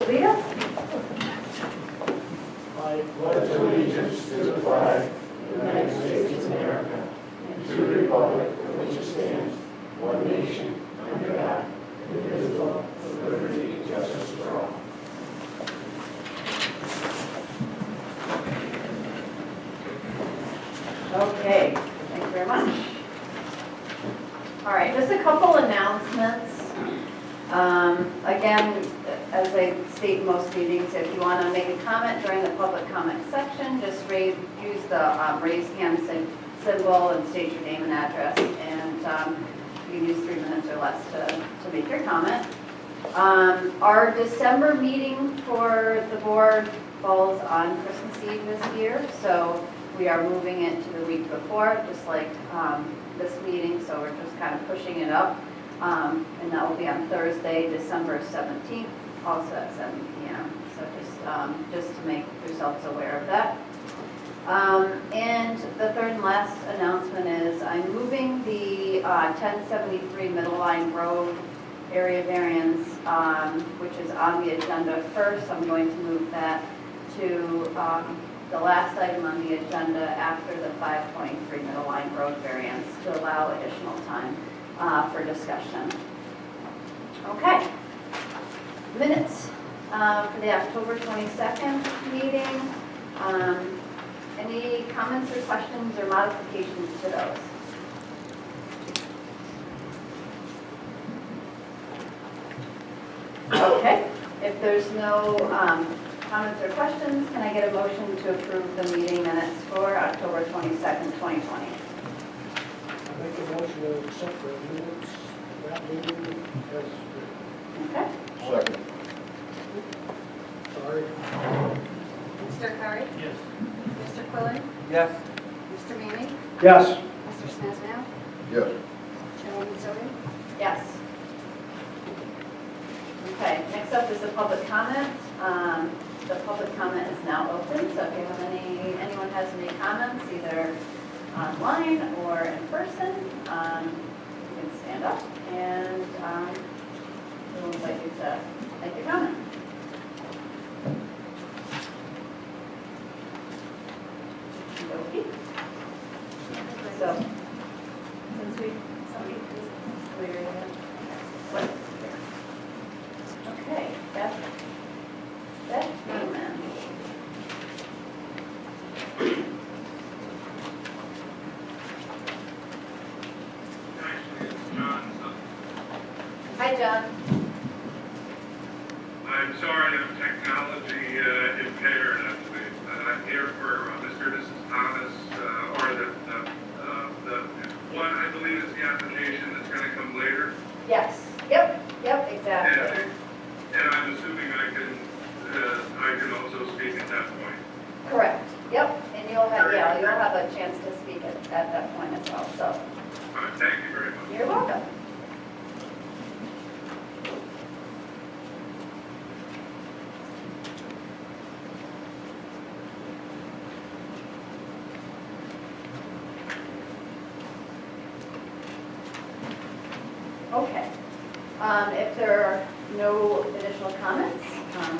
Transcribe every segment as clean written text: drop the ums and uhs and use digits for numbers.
Leah? I pledge allegiance to the flag of the United States of America and to the republic for which it stands, one nation, under God, indivisible, with liberty and justice for all. Okay, thank you very much. All right, just a couple announcements. Again, as I state in most meetings, if you want to make a comment during the public comment section, just use the raise hand symbol and state your name and address, and you can use 3 minutes or less to make your comment. Our December meeting for the board falls on Christmas Eve this year, so we are moving it to the week before, just like this meeting, so we're just kind of pushing it up. And that will be on Thursday, December 17th, also at 7 p.m. So just to make yourselves aware of that. And the third and last announcement is I'm moving the 1073 Middle Line Road area variance, which is on the agenda first. I'm going to move that to the last item on the agenda after the 523 Middle Line Road variance to allow additional time for discussion. Okay. Minutes for the October 22nd meeting. Any comments or questions or modifications to those? Okay. If there's no comments or questions, can I get a motion to approve the meeting minutes for October 22nd, 2020? I make a motion to accept the minutes of that meeting as written. Okay. Second. Sorry. Mr. Curry? Yes. Mr. Quillen? Yes. Mr. Meany? Yes. Mr. Sneznow? Yes. Chairwoman Zodi? Yes. Okay, next up is the public comment. The public comment is now open, so if you have anyone has any comments, either online or in person, you can stand up and we'll invite you to make your comment. Okay. So, since somebody please clear it. What's here? Okay, Beth Newman. Actually, it's John. Hi, John. I'm sorry, I'm technology impaired, actually. I'm here for Mr. and Mrs. Thomas, or the one, I believe, is the application that's going to come later. Yes. Yep, exactly. And I'm assuming I can also speak at that point. Correct. Yep, and you'll have a chance to speak at that point as well, so All right, thank you very much. you're welcome. Okay. If there are no additional comments,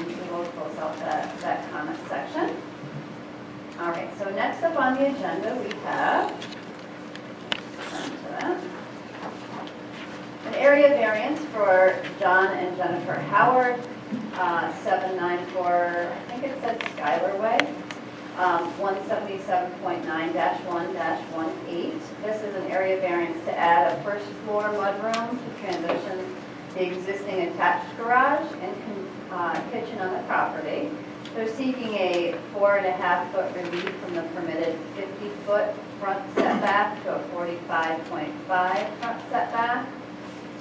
we will close out that comment section. All right, so next up on the agenda, we have an area variance for John and Jennifer Howard, 794, I think it said Skylar Way, 177.9-1-18. This is an area variance to add a first floor mudroom to transition the existing attached garage and kitchen on the property. They're seeking a 4.5-foot relief from the permitted 50-foot front setback to a 45.5 front setback.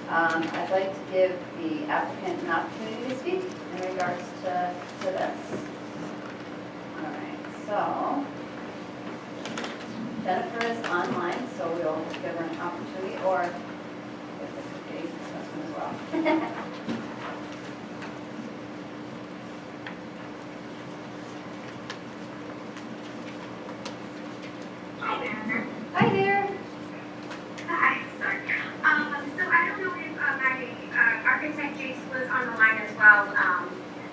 I'd like to give the applicant an opportunity to speak in regards to this. All right, so Jennifer is online, so we'll give her an opportunity, or if it's okay, this husband as well. Hi there. Hi, sorry. So I don't know if my architect Jason was on the line as well,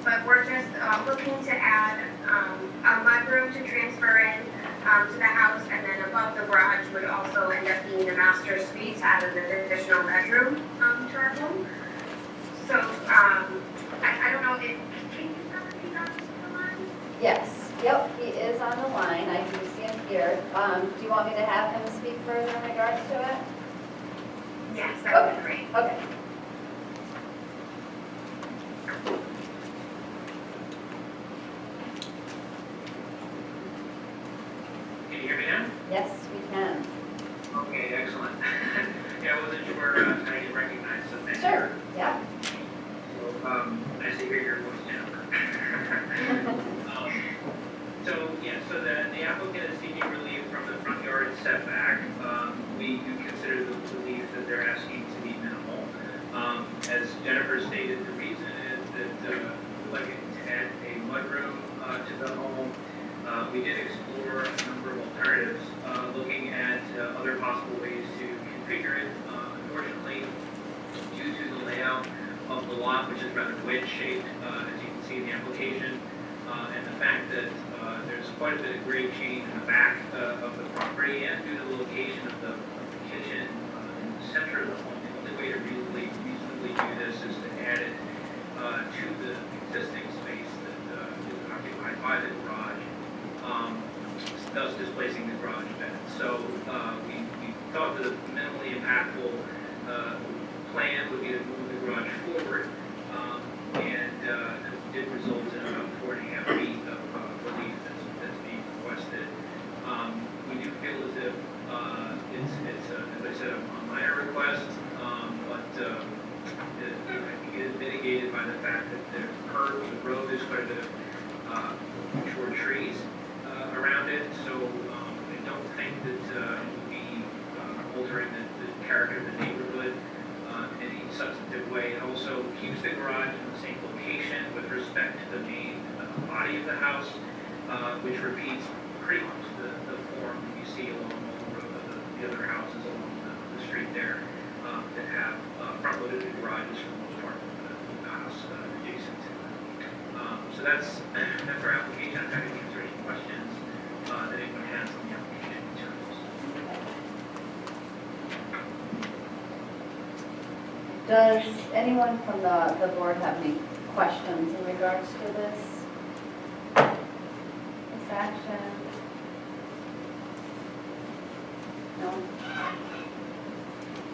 but we're just looking to add a mudroom to transfer in to the house, and then above the garage would also end up being the master suite to add an additional bedroom to our home. So I don't know if he's on the line. Yes, yep, he is on the line. I do see him here. Do you want me to have him speak further in regards to it? Yes, that would be great. Okay. Can you hear me now? Yes, we can. Okay, excellent. Yeah, I wasn't sure I didn't recognize the thing. Sure, yeah. So, nice to hear your voice, Jennifer. So the applicant is seeking relief from the front yard setback. We do consider the relief that they're asking to be minimal. As Jennifer stated, the reason is that we'd like to add a mudroom to the home. We did explore a number of alternatives, looking at other possible ways to configure it. Unfortunately, due to the layout of the lot, which is rather wedge-shaped, as you can see in the application, and the fact that there's quite a bit of grade change in the back of the property, and due to the location of the kitchen in the center of the home, the only way to reasonably do this is to add it to the existing space that is occupied by the garage, thus displacing the garage bed. So we thought that a minimally impactful plan would be to move the garage forward, and it did result in about 4.5 feet of relief that's being requested. We do feel as if it's as I said, a minor request, but I think it is mitigated by the fact that the road is quite a bit of mature trees around it, so I don't think that it would be altering the character of the neighborhood in any substantive way. It also keeps the garage in the same location with respect to the main body of the house, which repeats pretty much the form that you see along the other houses along the street there that have front-loaded garages for the most part of the house adjacent to it. So that's our application. I'm happy to answer any questions that anyone has on the application materials. Does anyone from the board have any questions in regards to this action? No?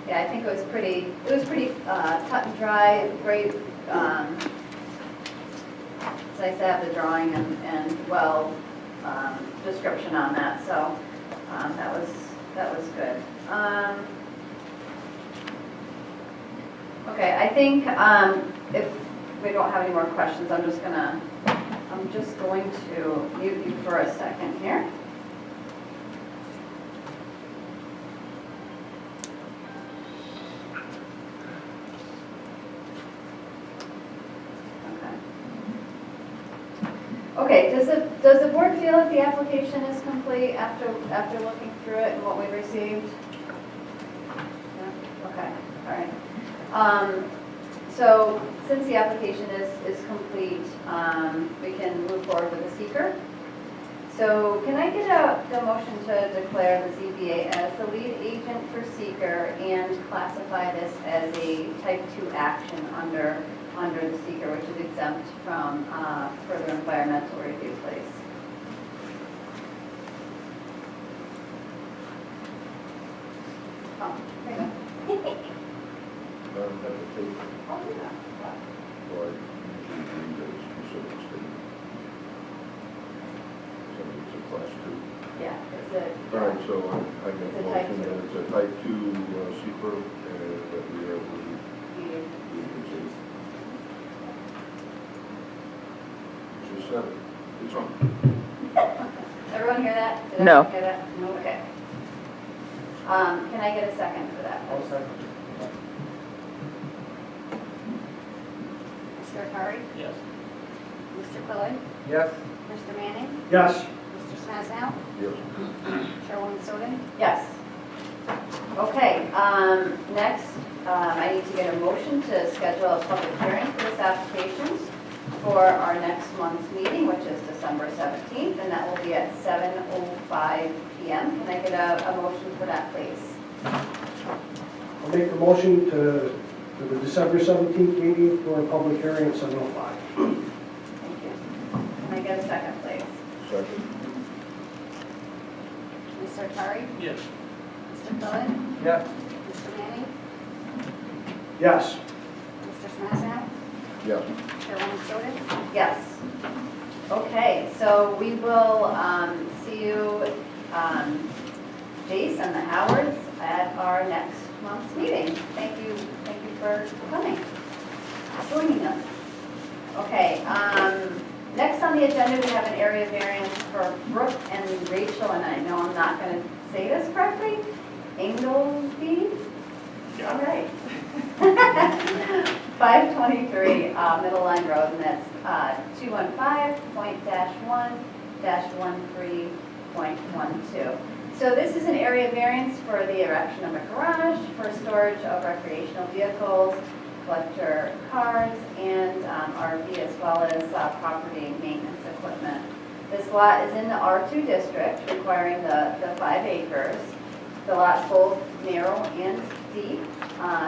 Yeah, I think it was pretty cut and dry, great, as I said, the drawing and well, description on that, so that was good. Okay, I think if we don't have any more questions, I'm just going to mute you for a second here. Okay, does the board feel that the application is complete after looking through it and what we received? Yeah? Okay, all right. So since the application is complete, we can move forward with the seeker. So can I get the motion to declare the ZBA as the lead agent for seeker and classify this as a type 2 action under the seeker, which is exempt from further environmental review, please? Oh, there you go. I'll do that. Or usually read a specific statement. So it's a class 2. Yeah, it's a. All right, so I make It's a a type motion 2. that it's a type 2 secret, that we have You- the agency. Just said it. It's on. Everyone hear that? Did No. everyone hear that? No. Okay. Can I get a second for that? please? Mr. Akari? Yes. Mr. Quillen? Yes. Mr. Manning? Yes. Mr. Smadsnow? Yes. Chairwoman Soden? Yes. Okay, next, I need to get a motion to schedule a public hearing for this application. for our next month's meeting, which is December 17th, and that will be at 7:05 PM. Can I get a motion for that, please? I'll make the motion for the December 17th meeting for a public hearing at 7:05. Thank you. Can I get a second, please? Second. Mr. Curry? Yes. Mr. Quillen? Yes. Mr. Manning? Yes. Mr. Smastow? Yes. Chairwoman Soden? Yes. Okay, so we will see you, Jace and the Howards, at our next month's meeting. Thank you for coming, joining us. Okay, next on the agenda, we have an area variance for Brooke and Rachel, and I know I'm not going to say this correctly, Inglesby? Yeah. All right. 523 Middle Line Road, and that's 215.1-13.12. So this is an area variance for the erection of a garage for storage of recreational vehicles, collector cars, and RV, as well as property maintenance equipment. This lot is in the R2 district, requiring the 5 acres. The lot's both narrow and deep.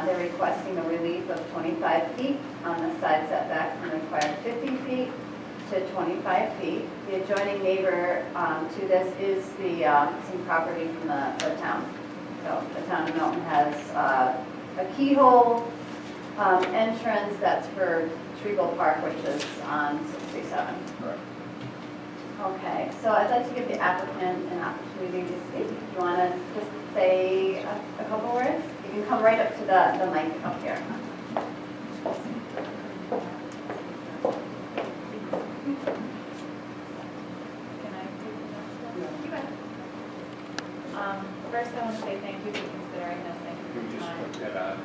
They're requesting a relief of 25 feet on the side setback from required 50 feet to 25 feet. The adjoining neighbor to this is some property from the town. So the town of Milton has a keyhole entrance that's for Treagle Park, which is on 67. Right. Okay, so I'd like to give the applicant an opportunity to speak. Do you want to just say a couple words? You can come right up to the mic up here. Can I take the next one? You bet. First, I want to say thank you for considering this. Thank you Can for we your just time. put that on,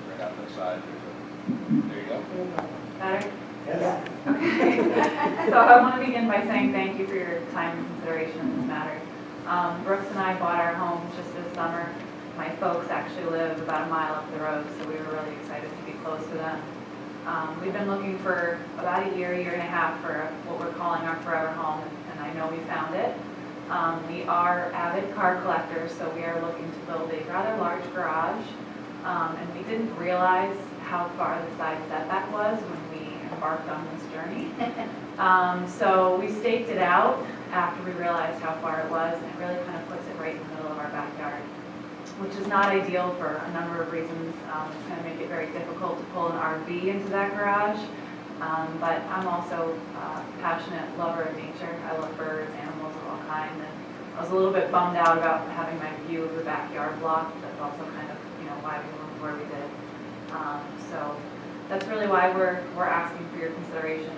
right on the side? There you go. Better? Yes. Okay. So I want to begin by saying thank you for your time and consideration in this matter. Brooks and I bought our home just this summer. My folks actually live about a mile up the road, so we were really excited to be close to them. We've been looking for about a year and a half for what we're calling our forever home, and I know we found it. We are avid car collectors, so we are looking to build a rather large garage, and we didn't realize how far the side setback was when we embarked on this journey. So we staked it out after we realized how far it was, and it really kind of puts it right in the middle of our backyard, which is not ideal for a number of reasons. It's going to make it very difficult to pull an RV into that garage, but I'm also a passionate lover of nature. I love birds, animals of all kinds, and I was a little bit bummed out about having my view of the backyard blocked. That's also kind of, why we moved where we did. So that's really why we're asking for your consideration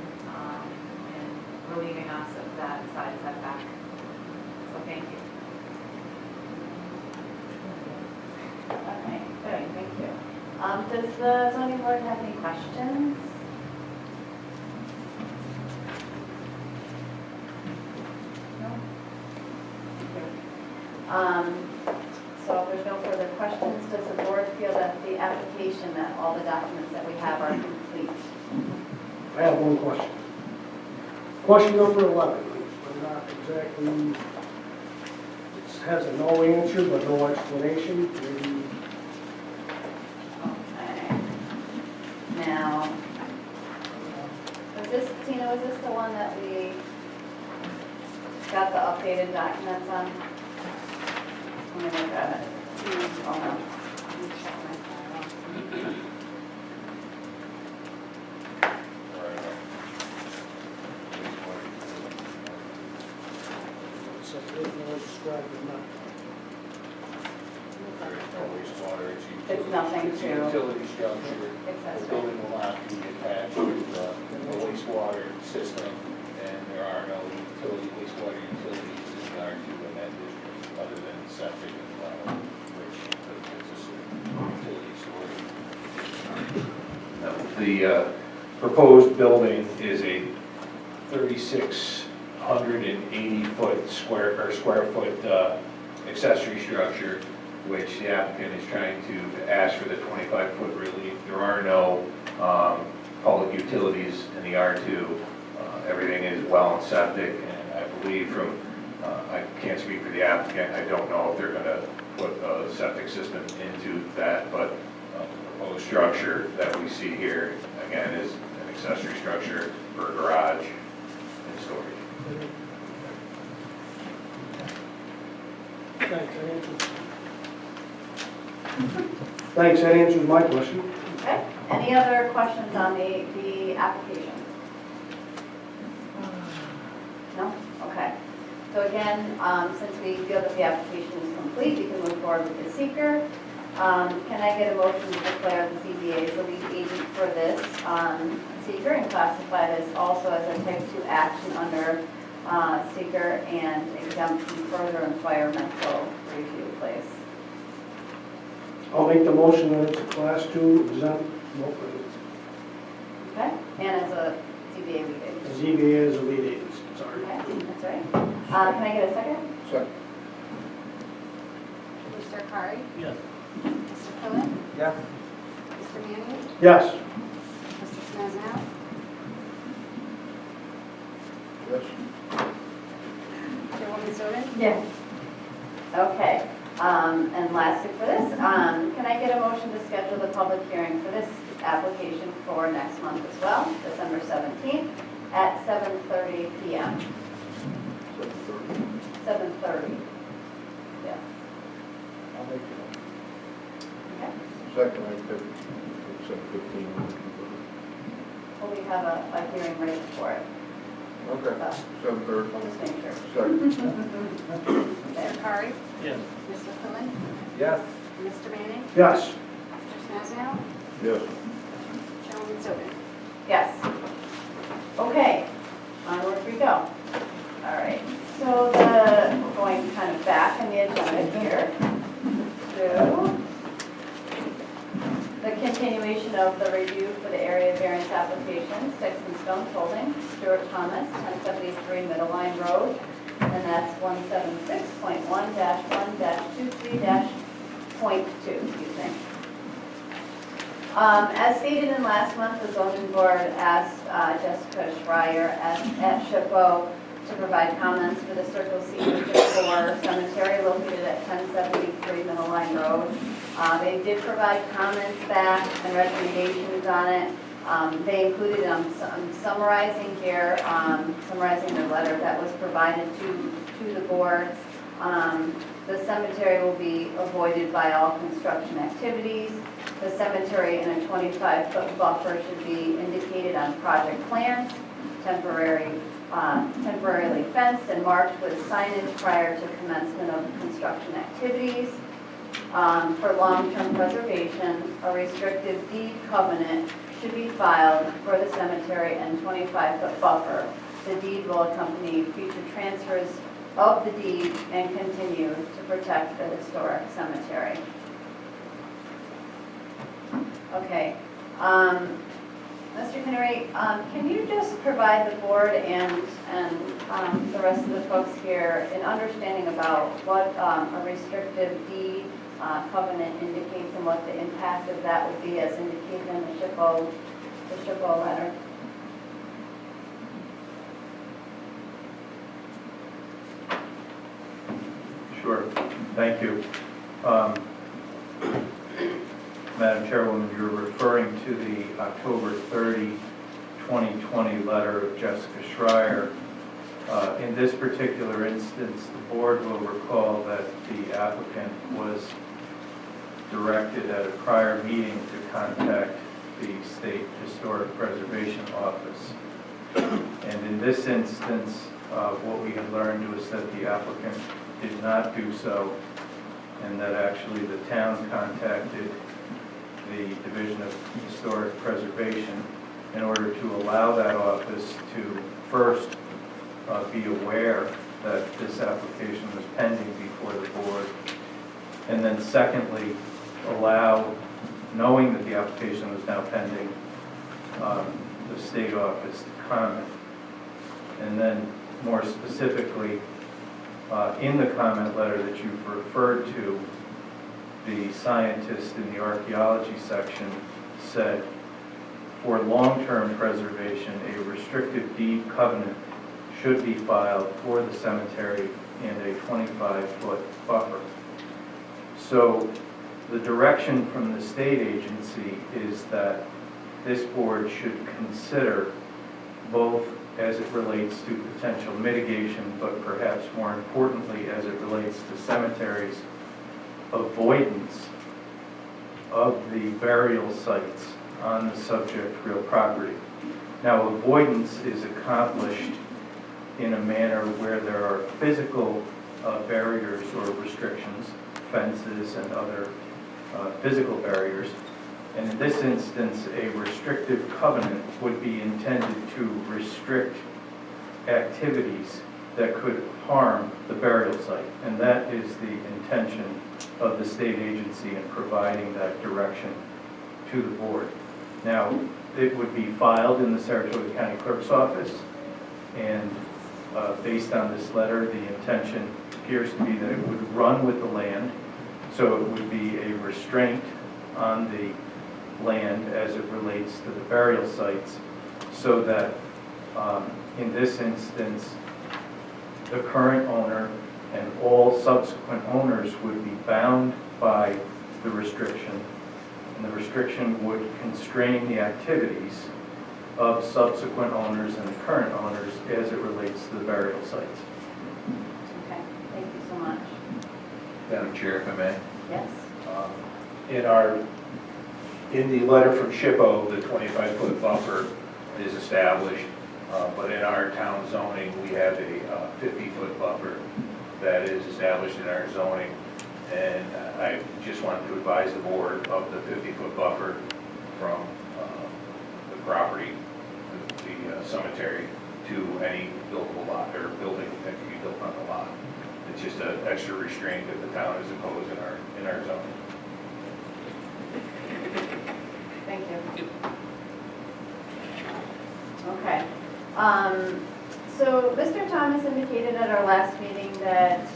in relieving us of that side setback. So thank you. Okay, good, thank you. Does the zoning board have any questions? No? Thank you. So if there's no further questions, does the board feel that the application, that all the documents that we have are complete? I have one question. Question number 11. I'm not exactly, it has a no answer, but no explanation. Maybe Okay. Now, Tina, was this the one that we got the updated documents on? Let me look at it. Oh, no. Let me check my file. it's a bit more described than that. Wastewater, It's nothing it's a to- utility structure. It says The so. building will not be attached to the wastewater system, and there are no wastewater utilities in the R2 in that district, other than septic and well, which is a utility storage. The proposed building is a 3,680 square foot accessory structure, which the applicant is trying to ask for the 25-foot relief. There are no public utilities in the R2. Everything is well and septic, and I believe from, I can't speak for the applicant, I don't know if they're going to put a septic system into that, but the proposed structure that we see here, again, is an accessory structure for a garage and storage. Thanks, that answers my question. Okay, any other questions on the application? No? Okay. So again, since we feel that the application is complete, we can move forward with the seeker. Can I get a motion to declare the ZBA as the lead agent for this seeker and classify this also as a type 2 action under seeker and exempt from further environmental review, please? I'll make the motion that it's a class 2 exempt, Okay, and as a ZBA lead agent. ZBA is a lead agency, sorry. Okay, that's right. Can I get a second? Second. Mr. Akari? Yes. Mr. Quillen? Yes. Mr. Manning? Yes. Mr. Snazzle? Yes. Chairwoman Soden? Yes. Okay, and lastly for this, can I get a motion to schedule the public hearing for this application for next month as well, December 17th at 7:30 PM? 7:30. Yeah. I'll make it. Okay. Second, I pick 7:15. Well, we have a hearing ready for it, Okay, so 7:30. we'll just make sure. Second. Mr. Akari? Yes. Mr. Quillen? Yes. Mr. Manning? Yes. Mr. Snazzle? Yes. Chairwoman Soden? Yes. Okay, onward we go. All right, so going kind of back in the agenda here to the continuation of the review for the area variance application, Sticks and Stones Holding, Stuart Thomas, 1073 Middle Line Road, and that's 176.1-1-23-.2, excuse me. As stated in last month, the zoning board asked Jessica Schreier at SHPO to provide comments for the Circle C District 4 Cemetery located at 1073 Middle Line Road. They did provide comments back and recommendations on it. They included, I'm summarizing here, summarizing their letter that was provided to the board. The cemetery will be avoided by all construction activities. The cemetery in a 25-foot buffer should be indicated on project plans, temporarily fenced and marked with signage prior to commencement of construction activities. For long-term preservation, a restrictive deed covenant should be filed for the cemetery and 25-foot buffer. The deed will accompany future transfers of the deed and continue to protect the historic cemetery. Okay. Mr. Henry, can you just provide the board and the rest of the folks here an understanding about what a restrictive deed covenant indicates and what the impact of that would be as indicated in the SHPO letter? Sure, thank you. Madam Chairwoman, you're referring to the October 30, 2020 letter of Jessica Schreier. In this particular instance, the board will recall that the applicant was directed at a prior meeting to contact the State Historic Preservation Office. And in this instance, what we had learned was that the applicant did not do so, and that actually the town contacted the Division of Historic Preservation in order to allow that office to first be aware that this application was pending before the board, and then secondly, allow, knowing that the application was now pending, the state office to comment. And then more specifically, in the comment letter that you've referred to, the scientist in the archaeology section said, for long-term preservation, a restrictive deed covenant should be filed for the cemetery and a 25-foot buffer. So the direction from the state agency is that this board should consider both as it relates to potential mitigation, but perhaps more importantly, as it relates to cemeteries, avoidance of the burial sites on the subject real property. Now, avoidance is accomplished in a manner where there are physical barriers or restrictions, fences and other physical barriers. And in this instance, a restrictive covenant would be intended to restrict activities that could harm the burial site. And that is the intention of the state agency in providing that direction to the board. Now, it would be filed in the Saratoga County Clerk's office, and based on this letter, the intention appears to be that it would run with the land, so it would be a restraint on the land as it relates to the burial sites, so that in this instance, the current owner and all subsequent owners would be bound by the restriction, and the restriction would constrain the activities of subsequent owners and the current owners as it relates to the burial sites. Okay, thank you so much. Madam Chair, if I may. Yes? In the letter from SHPO, the 25-foot buffer is established, but in our town zoning, we have a 50-foot buffer that is established in our zoning. And I just wanted to advise the board of the 50-foot buffer from the property, the cemetery, to any buildable lot or building that can be built on the lot. It's just an extra restraint that the town has imposed in our zoning. Thank you. Okay. So Mr. Thomas indicated at our last meeting that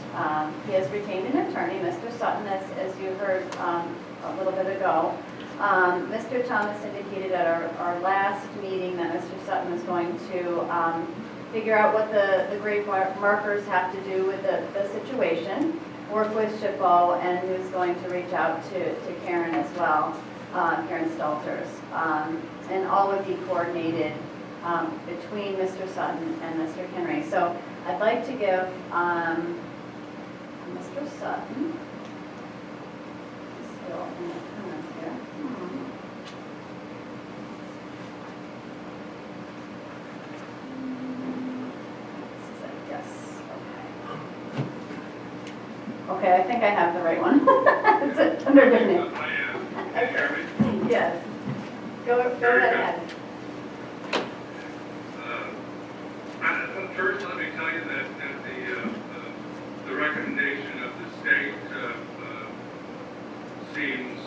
he has retained an attorney, Mr. Sutton, as you heard a little bit ago. Mr. Thomas indicated at our last meeting that Mr. Sutton is going to figure out what the grave markers have to do with the situation, work with SHPO, and who's going to reach out to Karen as well, Karen Stelters. And all would be coordinated between Mr. Sutton and Mr. Henry. So I'd like to give Mr. Sutton, still in the comments here. This is, I guess, okay. Okay, I think I have the right one. It's under different name. I am. Can you hear me? Yes. Go right ahead. First, let me tell you that the recommendation of the state seems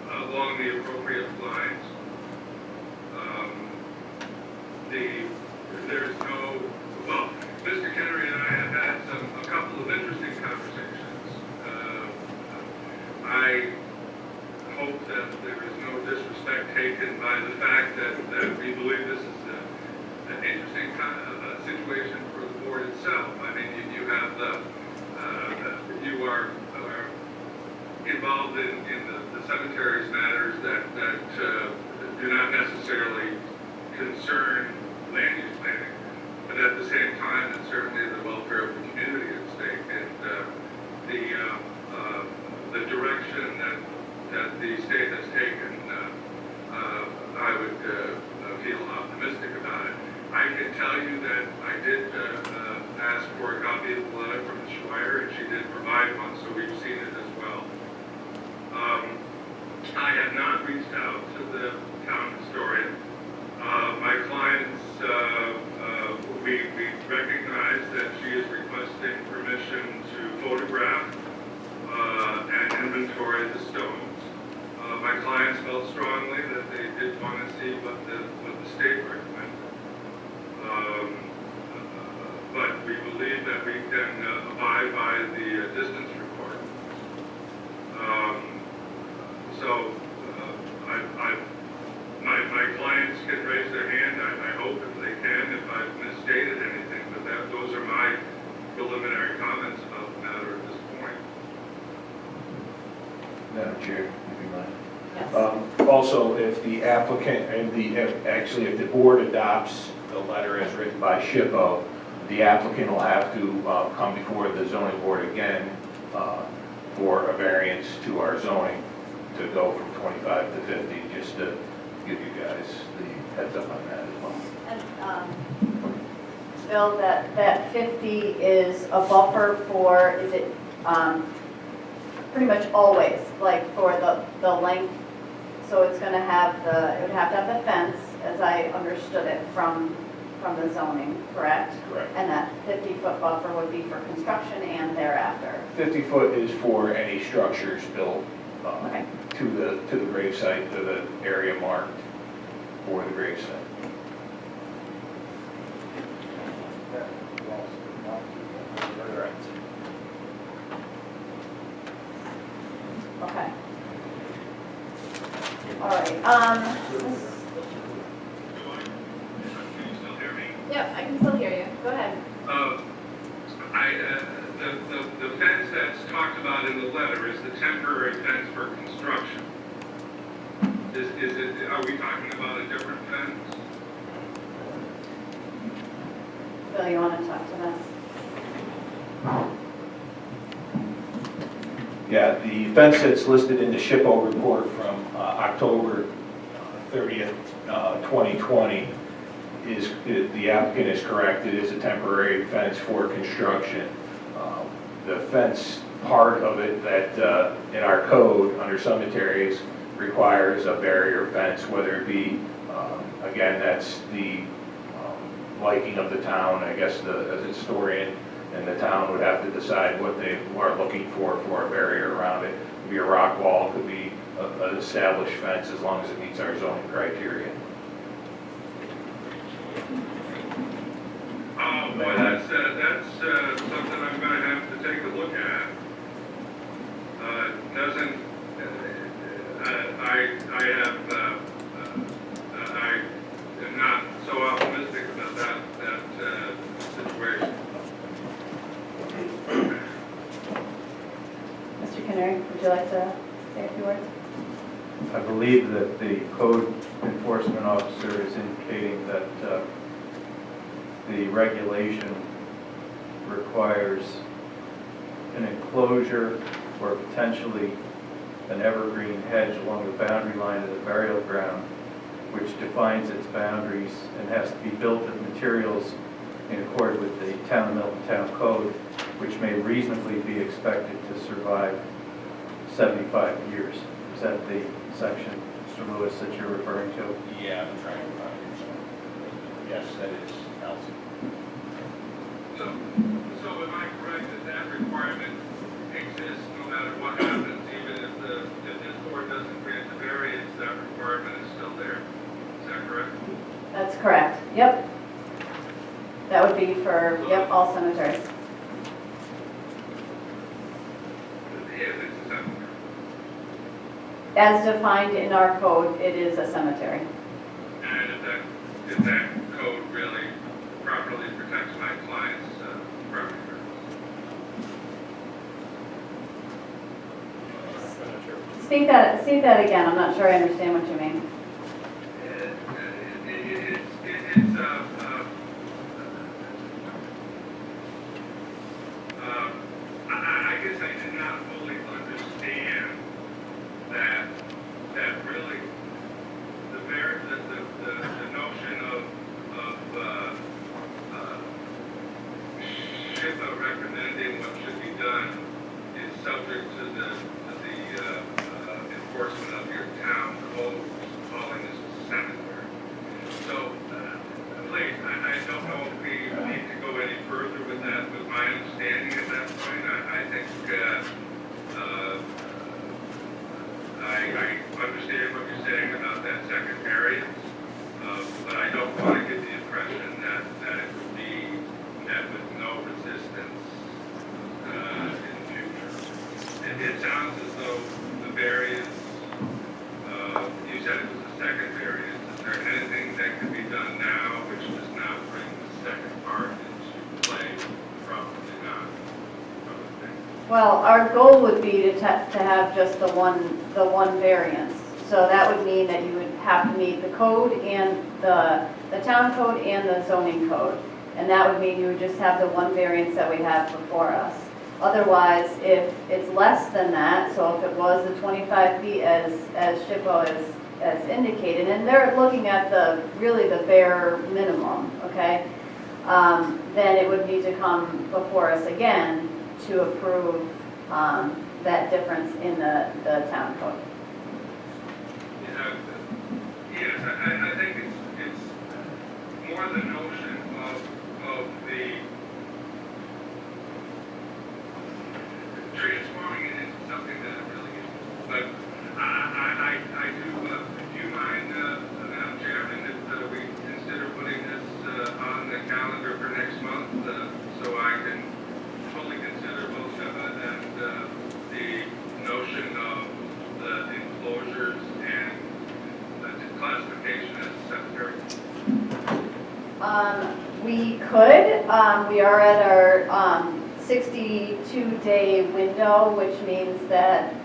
along the appropriate lines. There's no, well, Mr. Henry and I have had a couple of interesting conversations. I hope that there is no disrespect taken by the fact that we believe this is an interesting situation for the board itself. I mean, you have you are involved in the cemeteries matters that do not necessarily concern land use planning, but at the same time, it's certainly the welfare of the community at stake, and the direction that the state has taken, I would feel optimistic about it. I can tell you that I did ask for a copy of the letter from the Schreier, and she did provide one, so we've seen it as well. I have not reached out to the town historian. My clients, we recognize that she is requesting permission to photograph and inventory the stones. My clients felt strongly that they did want to see what the state recommended. But we believe that we can abide by the distance report. So I've Madam Chair, if you mind. Yes. Also, if the applicant, and actually, if the board adopts the letter as written by SHPO, the applicant will have to come before the zoning board again for a variance to our zoning to go from 25 to 50, just to give you guys the heads up on that as well. And, Bill, that 50 is a buffer for, is it pretty much always, like for the length? So it's going to have it would have to have the fence, as I understood it from the zoning, correct? Correct. And that 50-foot buffer would be for construction and thereafter. 50 foot is for any structures built Okay. to the gravesite, to the area marked for the gravesite. Correct. Okay. All right. Can you still hear me? Yep, I can still hear you. Go ahead. The fence that's talked about in the letter is the temporary fence for construction. Are we talking about a different fence? Bill, you want to talk to that? Yeah, the fence that's listed in the SHPO report from October 30th, 2020 is, the applicant is correct, it is a temporary fence for construction. The fence part of it that in our code under cemeteries requires a barrier fence, whether it be, again, that's the liking of the town, I guess, as a historian, and the town would have to decide what they are looking for a barrier around it. It could be a rock wall, it could be an established fence, as long as it meets our zoning criteria. Oh, boy, that's something I'm gonna have to take a look at. Doesn't, I am not so optimistic about that situation. Mr. Canary, would you like to say a few words? I believe that the code enforcement officer is indicating that the regulation requires an enclosure or potentially an evergreen hedge along the boundary line of the burial ground, which defines its boundaries and has to be built of materials in accord with the Town of Milton Town Code, which may reasonably be expected to survive 75 years. Is that the section, Mr. Lewis, that you're referring to? Yeah, I'm trying to find it. Yes, that is Nelson. So am I correct that that requirement exists no matter what happens, even if this board doesn't grant the variance, that requirement is still there? Is that correct? That's correct. Yep. That would be for, yep, all cemeteries. If it's a cemetery. As defined in our code, it is a cemetery. And if that code really properly protects my client's property rights. Speak that again. I'm not sure I understand what you mean. I guess I did not fully understand that really the notion of SHPO recommending what should be done is subject to the enforcement of your town code calling this a cemetery. So, please, I don't know if we need to go any further with that, with my understanding at that point. I think, I understand what you're saying about that second variance, but I don't want to get the impression that it would be met with no resistance in the future. It sounds as though the variance, you said it was the second variance. Is there anything that can be done now which does not bring the second part into play? Probably not. I would think. Well, our goal would be to have just the one variance. So that would mean that you would have to meet the code and the town code and the zoning code. And that would mean you would just have the one variance that we have before us. Otherwise, if it's less than that, so if it was the 25 feet as SHPO as indicated, and they're looking at really the bare minimum, okay? Then it would need to come before us again to approve that difference in the town code. Yes, I think it's more the notion of the transforming it into something that it really is. But I do you mind, Madam Chairman, that we consider putting this on the calendar for next month so I can fully consider both of it and the notion of the enclosures and the classification as a cemetery? We could. We are at our 62-day window, which means that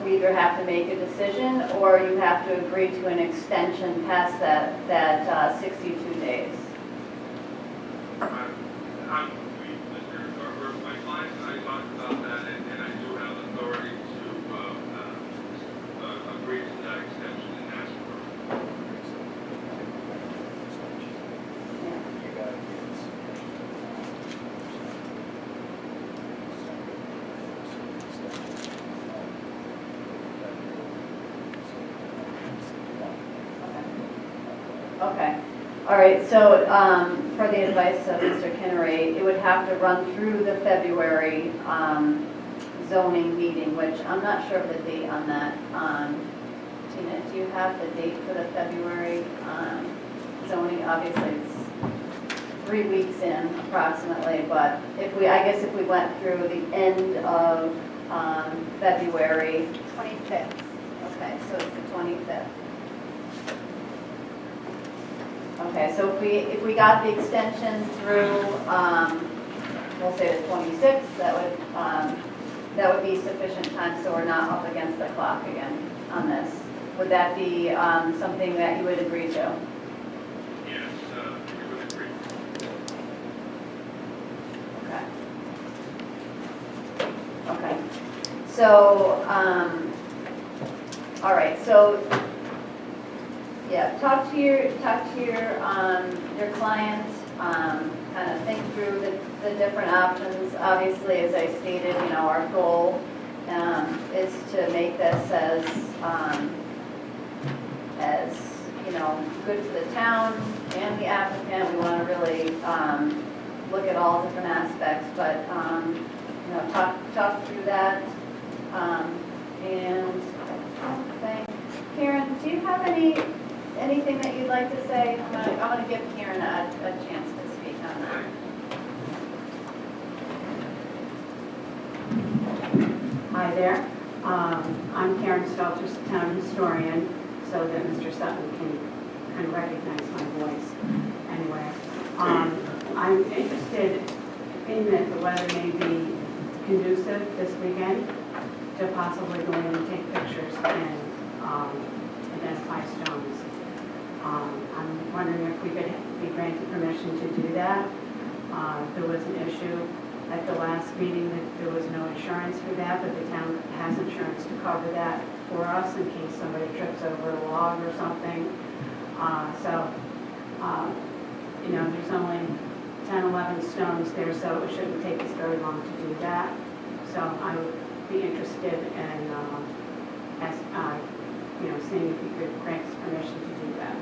we either have to make a decision or you have to agree to an extension past that 62 days. My clients and I talked about that, and I do have authority to agree to that extension and ask for it. Okay. All right, so for the advice of Mr. Kinnery, it would have to run through the February zoning meeting, which I'm not sure of the date on that. Tina, do you have the date for the February zoning? Obviously, it's 3 weeks in approximately, but I guess if we went through the end of February. 25th. Okay, so it's the 25th. Okay, so if we got the extension through, we'll say the 26th, that would be sufficient time, so we're not up against the clock again on this. Would that be something that you would agree to? Yes, we would agree. Okay. Okay. So, all right. So, yeah, talk to your client. Kind of think through the different options. Obviously, as I stated, our goal is to make this as good for the town and the applicant. We want to really look at all different aspects, but talk through that. And Karen, do you have anything that you'd like to say? I'm going to give Karen a chance to speak on that. Hi there. I'm Karen Stelter, town historian, so that Mr. Sutton can recognize my voice. Anyway, I'm interested in that the weather may be conducive this weekend to possibly go in and take pictures and identify stones. I'm wondering if we could be granted permission to do that. There was an issue at the last meeting that there was no insurance for that, but the town has insurance to cover that for us in case somebody trips over a log or something. There's only 10, 11 stones there, so it shouldn't take us very long to do that. So I would be interested in seeing if you could grant us permission to do that.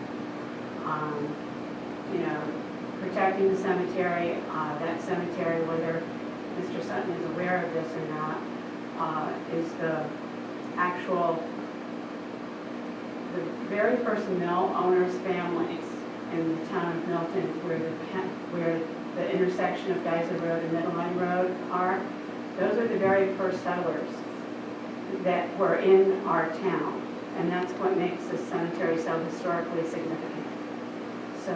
Protecting the cemetery, that cemetery, whether Mr. Sutton is aware of this or not, is the very first mill owners' families in the town of Milton, where the intersection of Geyser Road and Middle Line Road are. Those are the very first settlers that were in our town, and that's what makes this cemetery so historically significant. So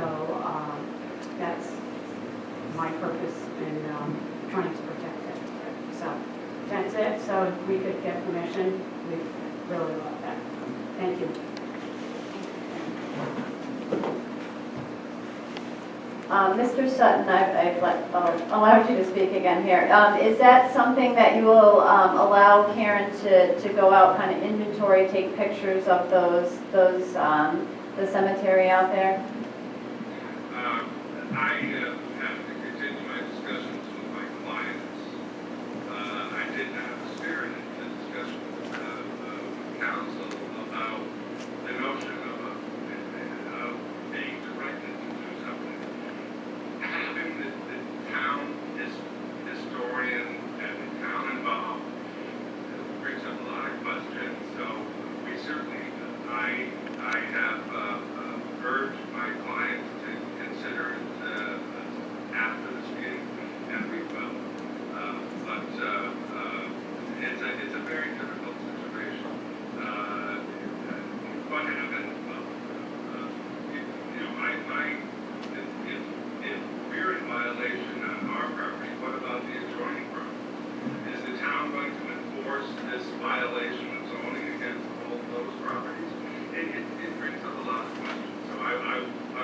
that's my purpose in trying to protect it. So if we could get permission, we'd really love that. Thank you. Mr. Sutton, I've allowed you to speak again here. Is that something that you will allow Karen to go out, kind of inventory, take pictures of the cemetery out there? I have to continue my discussions with my clients. I did have a spirit in the discussion with council about the notion of being directed to do something. Having the town historian and the town involved brings up a lot of questions. So we certainly, I have urged my clients to consider it after this meeting, and we will. But it's a very difficult situation. What happened? If we're in violation on our property, what about the adjoining property? Is the town going to enforce this violation of zoning against all those properties? It brings up a lot of questions. So I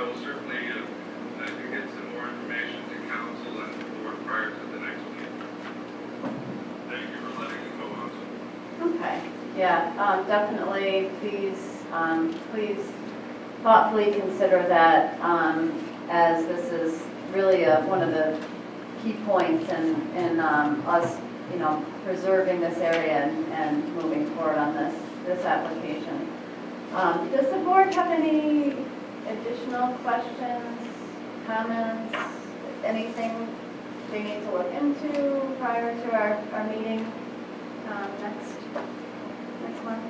will certainly get some more information to council and the board prior to the next meeting. Thank you for letting me go on. Okay, yeah, definitely, please thoughtfully consider that, as this is really one of the key points in us, preserving this area and moving forward on this application. Does the board have any additional questions, comments, anything they need to look into prior to our meeting next month?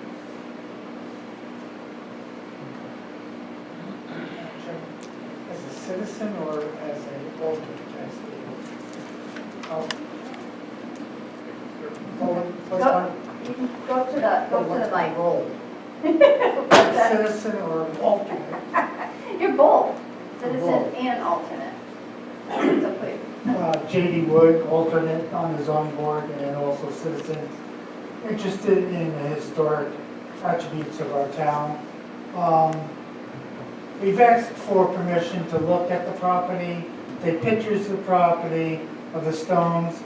As a citizen or as an alternate? You can go to the mic. Role? What's that? Citizen or an alternate? You're both, citizen Both. and alternate. So please. J.D. Wood, alternate on the zoning board, and also citizen, interested in the historic attributes of our town. We've asked for permission to look at the property, take pictures of the property, of the stones,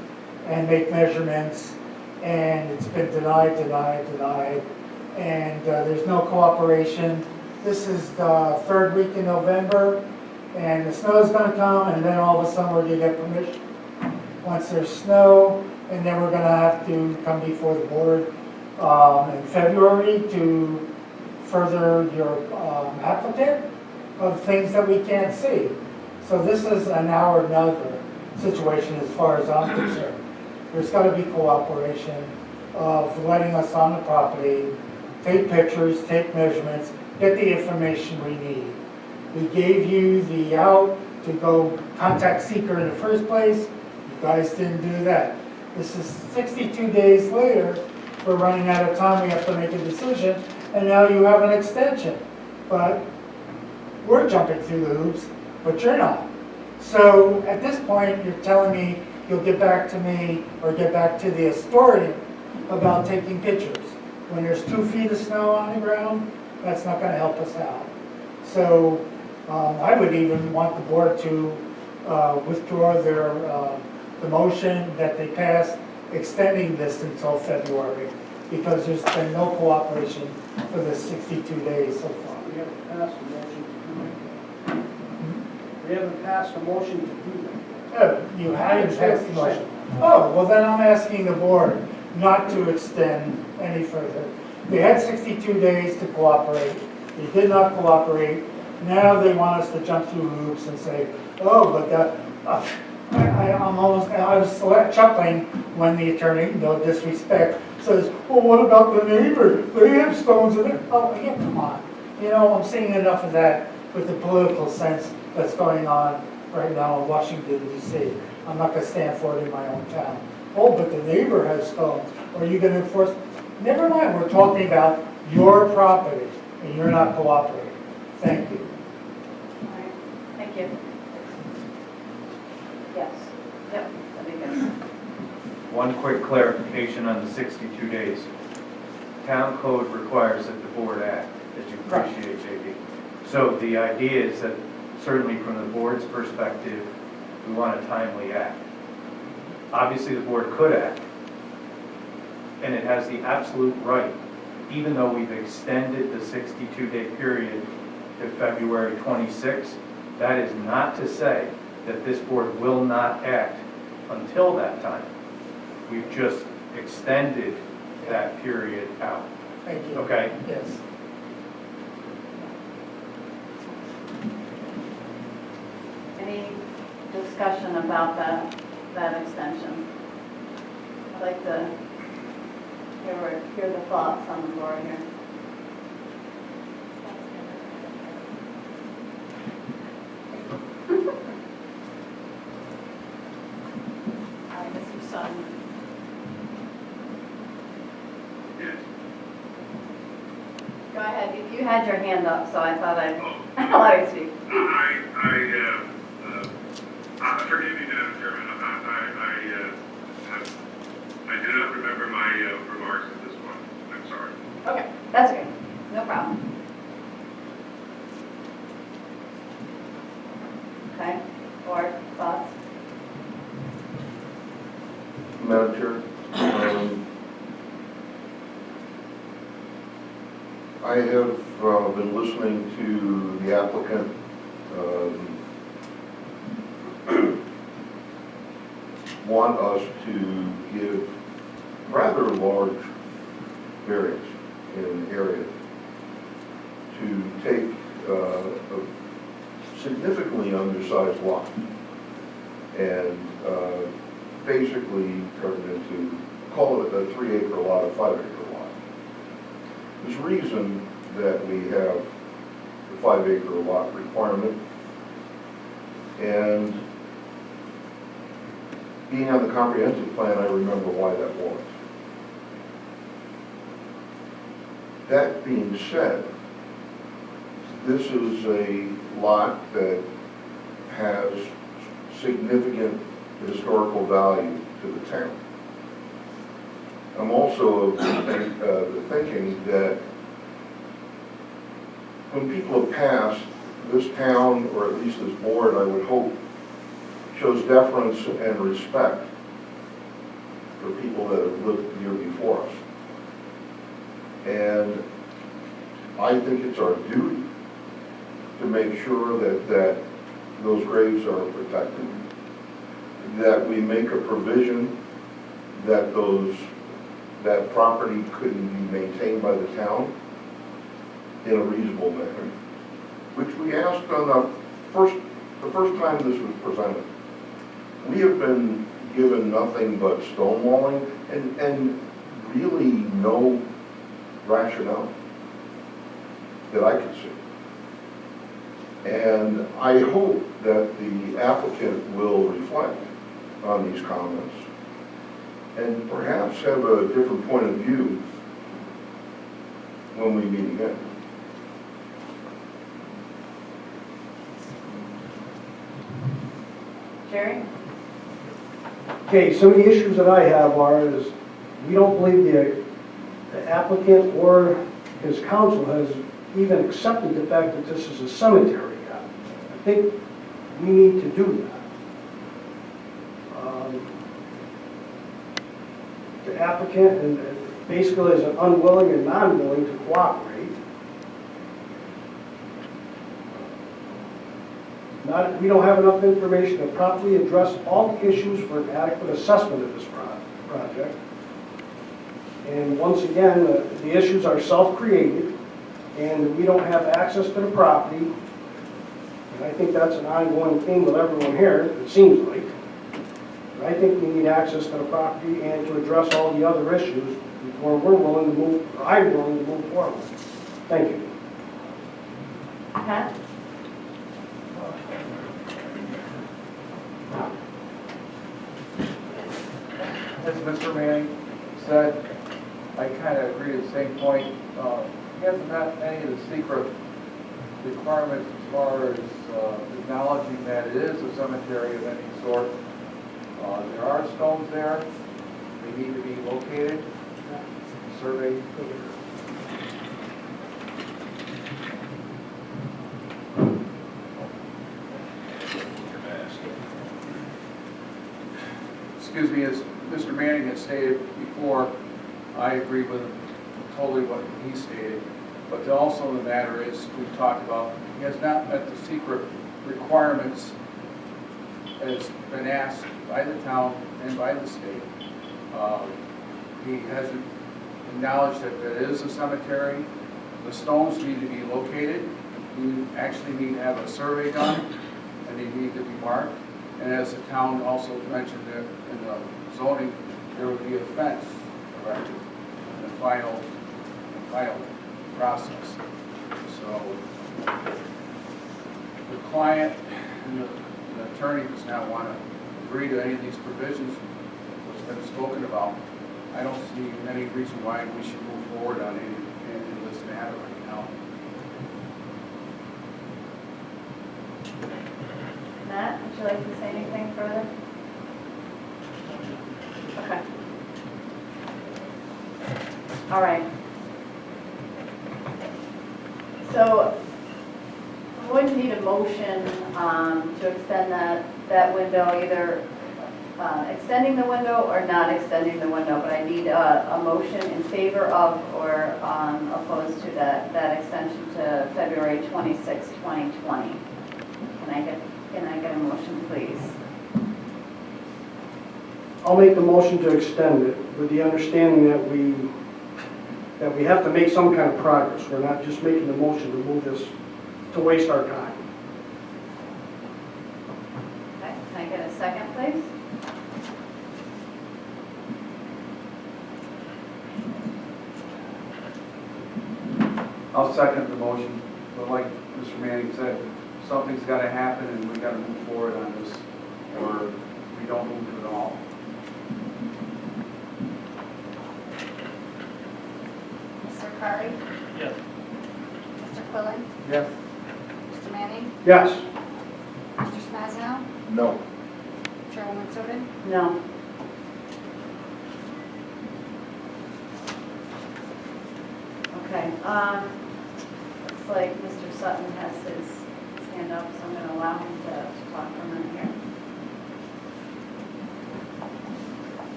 and make measurements, and it's been denied, and there's no cooperation. This is the third week in November, and the snow's gonna come, and then all of a sudden we're gonna get permission. Once there's snow, and then we're gonna have to come before the board in February to further your applicant of things that we can't see. So this is an hour or another situation as far as I'm concerned. There's gotta be cooperation of letting us on the property, take pictures, take measurements, get the information we need. We gave you the out to go contact seeker in the first place. You guys didn't do that. This is 62 days later. We're running out of time. We have to make a decision. And now you have an extension. But we're jumping through the hoops, but you're not. So at this point, you're telling me you'll get back to me or get back to the historian about taking pictures. When there's 2 feet of snow on the ground, that's not going to help us out. So I would even want the board to withdraw the motion that they passed extending this until February, because there's been no cooperation for the 62 days so far. We haven't passed a motion to do that. We haven't passed a motion to do that. Oh, you haven't passed the motion. Oh, well then I'm asking the board not to extend any further. They had 62 days to cooperate. They did not cooperate. Now they want us to jump through hoops and say, oh, but that, I was chuckling when the attorney, no disrespect, says, well, what about the neighbor? They have stones in there. Oh, yeah, come on. You know, I'm seeing enough of that with the political sense that's going on right now in Washington, D.C. I'm not going to stand for it in my own town. Oh, but the neighbor has stones. Are you going to enforce? Never mind, we're talking about your property, and you're not cooperating. Thank you. All right, thank you. Yes, yep, that'd be good. One quick clarification on the 62 days. Town code requires that the board act, as you appreciate, JD. So the idea is that certainly from the board's perspective, we want a timely act. Obviously, the board could act, and it has the absolute right, even though we've extended the 62-day period to February 26th, that is not to say that this board will not act until that time. We've just extended that period out. Thank you. Okay? Yes. Any discussion about that extension? I'd like to hear the thoughts on the board here. Mr. Sutton. Yes. Go ahead, you had your hand up, so I thought I'd allow you to speak. Forgive me, Madam Chairman, I do not remember my remarks at this point. I'm sorry. Okay, that's okay, no problem. Okay, board thoughts? Madam Chair, I have been listening to the applicant want us to give rather large variance in an area to take a significantly undersized lot and basically turn it into, call it a 3-acre lot, a 5-acre lot. There's a reason that we have the 5-acre lot requirement, and being on the comprehensive plan, I remember why that was. That being said, this is a lot that has significant historical value to the town. I'm also of the thinking that when people have passed, this town, or at least this board, I would hope, shows deference and respect for people that have lived here before us. And I think it's our duty to make sure that those graves are protected, that we make a provision that that property could be maintained by the town in a reasonable manner, which we asked on the first time this was presented. We have been given nothing but stonewalling and really no rationale that I could see. And I hope that the applicant will reflect on these comments and perhaps have a different point of view when we meet again. Jerry? Okay, some of the issues that I have is we don't believe the applicant or his counsel has even accepted the fact that this is a cemetery. I think we need to do that. The applicant basically is unwilling and non-willing to cooperate. We don't have enough information to properly address all the issues for an adequate assessment of this project. And once again, the issues are self-created, and we don't have access to the property. And I think that's an ongoing theme with everyone here, it seems like. But I think we need access to the property and to address all the other issues before we're willing to move, or I'm willing to move forward. Thank you. Pat? As Mr. Manning said, I kind of agree to the same point. He hasn't met any of the secret requirements as far as acknowledging that it is a cemetery of any sort. There are stones there. they need to be located, surveyed. Excuse me, as Mr. Manning has stated before, I agree with totally what he stated. But also the matter is, we talked about, he has not met the secret requirements as been asked by the town and by the state. He hasn't acknowledged that there is a cemetery. The stones need to be located. You actually need to have a survey done, and they need to be marked. And as the town also mentioned there in the zoning, there would be a fence erected in the final process. So the client and the attorney does not want to agree to any of these provisions that's been spoken about. I don't see any reason why we should move forward on any of this matter right now. Matt, would you like to say anything further? Okay. All right. So we would need a motion to extend that window, either extending the window or not extending the window, but I need a motion in favor of or opposed to that extension to February 26, 2020. Can I get a motion, please? I'll make the motion to extend it with the understanding that we have to make some kind of progress. We're not just making the motion to move this, to waste our time. Okay, can I get a second, please? I'll second the motion, but like Mr. Manning said, something's got to happen and we got to move forward on this, or we don't move at all. Mr. Curry? Yes. Mr. Quillen? Yes. Mr. Manning? Yes. Mr. Smazano? No. Chairwoman Surban? No. Okay, looks like Mr. Sutton has his hand up, so I'm going to allow him to talk for a minute here.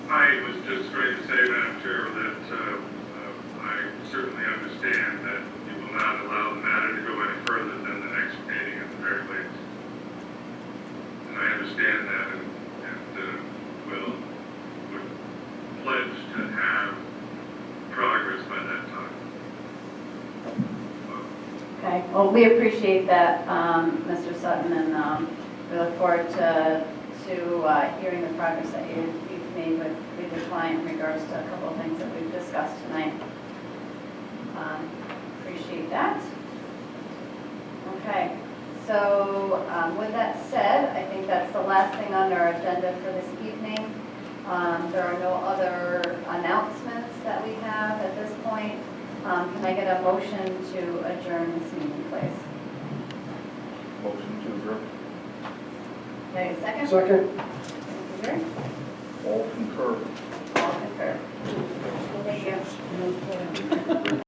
I was just going to say, Madam Chair, that I certainly understand that you will not allow the matter to go any further than the next meeting at the very least. And I understand that and would pledge to have progress by that time. Okay, well, we appreciate that, Mr. Sutton, and we look forward to hearing the progress that you've made with your client in regards to a couple of things that we've discussed tonight. Appreciate that. Okay, so with that said, I think that's the last thing on our agenda for this evening. There are no other announcements that we have at this point. Can I get a motion to adjourn this meeting, please? Motion to adjourn. Okay, second? Second. Thank you, Gary.